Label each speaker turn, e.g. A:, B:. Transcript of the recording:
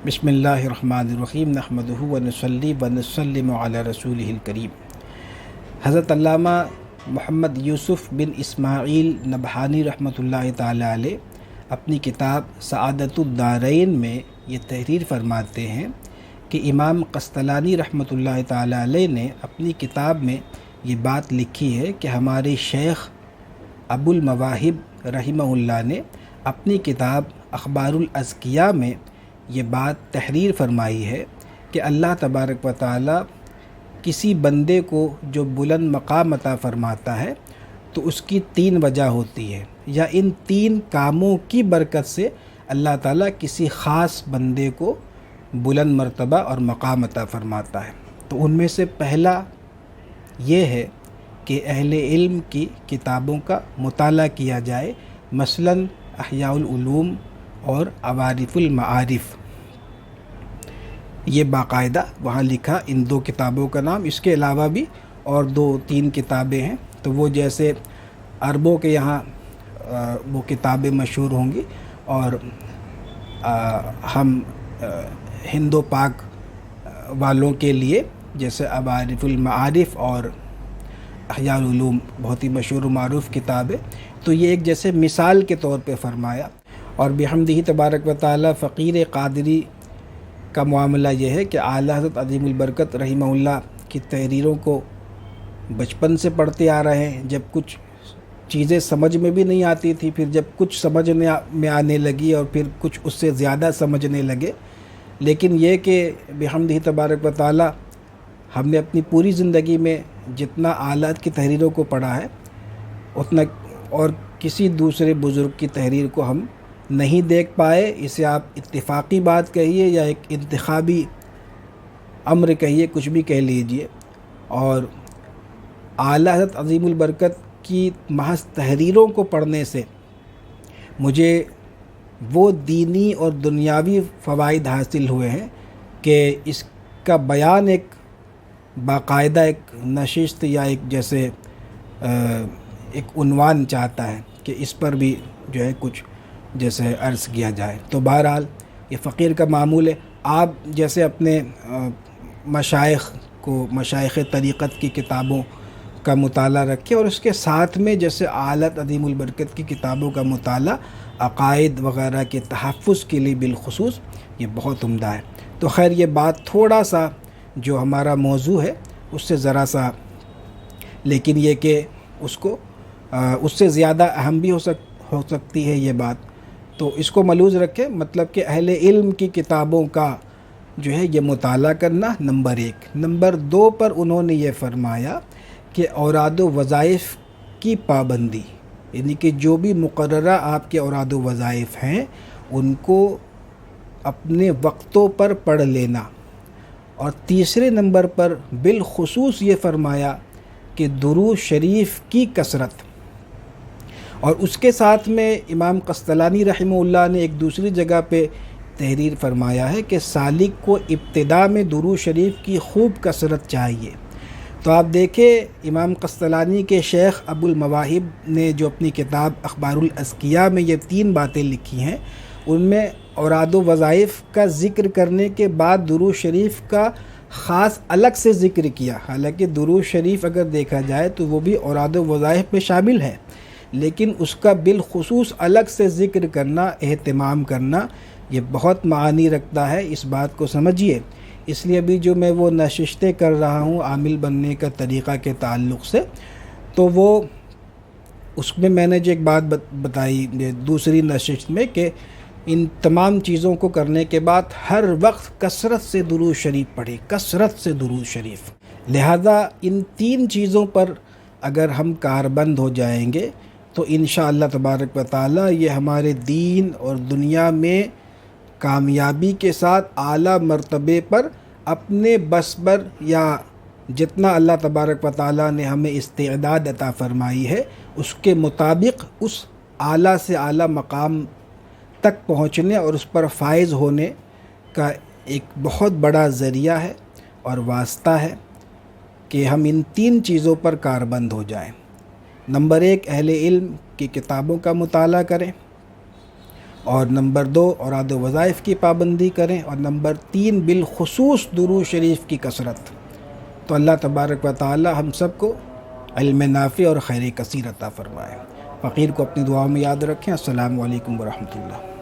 A: بسم اللہ الرحمن الرحیم نحمدہ ونصلی ونسلم علی رسولہ الکریم۔ حضرت علامہ محمد یوسف بن اسماعیل نبہانی رحمۃ اللہ تعالی علیہ اپنی کتاب سعادت الدارین میں یہ تحریر فرماتے ہیں کہ امام قسطلانی رحمۃ اللہ تعالی علیہ نے اپنی کتاب میں یہ بات لکھی ہے کہ ہمارے شیخ ابو المواہب رحمہ اللہ نے اپنی کتاب اخبار الازکیاء میں یہ بات تحریر فرمائی ہے کہ اللہ تبارک و تعالی کسی بندے کو جو بلند مقام عطا فرماتا ہے تو اس کی 3 وجہ ہوتی ہے، یا ان 3 کاموں کی برکت سے اللہ تعالیٰ کسی خاص بندے کو بلند مرتبہ اور مقام عطا فرماتا ہے۔ تو ان میں سے پہلا یہ ہے کہ اہل علم کی کتابوں کا مطالعہ کیا جائے، مثلاً احیاء العلوم اور عوارف المعارف، یہ باقاعدہ وہاں لکھا ان 2 کتابوں کا نام۔ اس کے علاوہ بھی اور 2-3 کتابیں ہیں، تو وہ جیسے عربوں کے یہاں وہ کتابیں مشہور ہوں گی، اور ہم ہند و پاک والوں کے لیے جیسے عوارف المعارف اور احیاء العلوم بہت ہی مشہور و معروف کتاب ہے، تو یہ ایک جیسے مثال کے طور پہ فرمایا۔ اور بحمدہ تبارک و تعالی فقیر قادری کا معاملہ یہ ہے کہ اعلیٰ حضرت عظیم البرکت رحمہ اللہ کی تحریروں کو بچپن سے پڑھتے آ رہے ہیں۔ جب کچھ چیزیں سمجھ میں بھی نہیں آتی تھی، پھر جب کچھ سمجھ میں آنے لگی اور پھر کچھ اس سے زیادہ سمجھنے لگے، لیکن یہ کہ بحمدہ تبارک و تعالی ہم نے اپنی پوری زندگی میں جتنا اعلیٰ کی تحریروں کو پڑھا ہے اتنا اور کسی دوسرے بزرگ کی تحریر کو ہم نہیں دیکھ پائے۔ اسے آپ اتفاقی بات کہیے یا ایک انتخابی امر کہیے، کچھ بھی کہہ لیجئے، اور اعلیٰ حضرت عظیم البرکت کی محض تحریروں کو پڑھنے سے مجھے وہ دینی اور دنیاوی فوائد حاصل ہوئے ہیں کہ اس کا بیان ایک باقاعدہ ایک نشست یا ایک جیسے ایک عنوان چاہتا ہے کہ اس پر بھی جو ہے کچھ جیسے عرض کیا جائے۔ تو بہرحال یہ فقیر کا معمول ہے، آپ جیسے اپنے مشائخ کو، مشائخ طریقت کی کتابوں کا مطالعہ رکھیں، اور اس کے ساتھ میں جیسے اعلیٰ عظیم البرکت کی کتابوں کا مطالعہ عقائد وغیرہ کے تحفظ کے لیے بالخصوص یہ بہت عمدہ ہے۔ تو خیر یہ بات تھوڑا سا جو ہمارا موضوع ہے اس سے ذرا سا، لیکن یہ کہ اس کو اس سے زیادہ اہم بھی ہو سکتی ہے یہ بات، تو اس کو ملحوظ رکھیں، مطلب کہ اہل علم کی کتابوں کا جو ہے یہ مطالعہ کرنا نمبر 1۔ نمبر 2 پر انہوں نے یہ فرمایا کہ اوراد و وظائف کی پابندی، یعنی کہ جو بھی مقررہ آپ کے اوراد و وظائف ہیں ان کو اپنے وقتوں پر پڑھ لینا، اور تیسرے نمبر پر بالخصوص یہ فرمایا کہ درود شریف کی کثرت۔ اور اس کے ساتھ میں امام قسطلانی رحمہ اللہ نے ایک دوسری جگہ پہ تحریر فرمایا ہے کہ سالک کو ابتدا میں درود شریف کی خوب کثرت چاہیے۔ تو آپ دیکھیں امام قسطلانی کے شیخ ابو المواہب نے جو اپنی کتاب اخبار الازکیاء میں یہ 3 باتیں لکھی ہیں، ان میں اوراد و وظائف کا ذکر کرنے کے بعد درود شریف کا خاص الگ سے ذکر کیا۔ حالانکہ درود شریف اگر دیکھا جائے تو وہ بھی اوراد و وظائف میں شامل ہے، لیکن اس کا بالخصوص الگ سے ذکر کرنا، اہتمام کرنا، یہ بہت معانی رکھتا ہے، اس بات کو سمجھیے۔ اس لیے ابھی جو میں وہ نشستیں کر رہا ہوں عامل بننے کا طریقہ کے تعلق سے، تو وہ اس میں نے جو ایک بات بتائی دوسری نشست میں کہ ان تمام چیزوں کو کرنے کے بعد ہر وقت کثرت سے درود شریف پڑھیں، کثرت سے درود شریف۔ لہذا ان 3 چیزوں پر اگر ہم کاربند ہو جائیں گے تو انشاءاللہ تبارک و تعالی یہ ہمارے دین اور دنیا میں کامیابی کے ساتھ اعلیٰ مرتبے پر اپنے بس پر، یا جتنا اللہ تبارک و تعالی نے ہمیں استعداد عطا فرمائی ہے اس کے مطابق اس اعلیٰ سے اعلیٰ مقام تک پہنچنے اور اس پر فائز ہونے کا ایک بہت بڑا ذریعہ ہے اور واسطہ ہے کہ ہم ان 3 چیزوں پر کاربند ہو جائیں۔ نمبر 1 اہل علم کی کتابوں کا مطالعہ کریں، اور نمبر 2 اوراد و وظائف کی پابندی کریں، اور نمبر 3 بالخصوص درود شریف کی کثرت۔ تو اللہ تبارک و تعالی ہم سب کو علم نافع اور خیر کثیر عطا فرمائے۔ فقیر کو اپنی دعاؤں میں یاد رکھیں۔ السلام علیکم ورحمۃ اللہ۔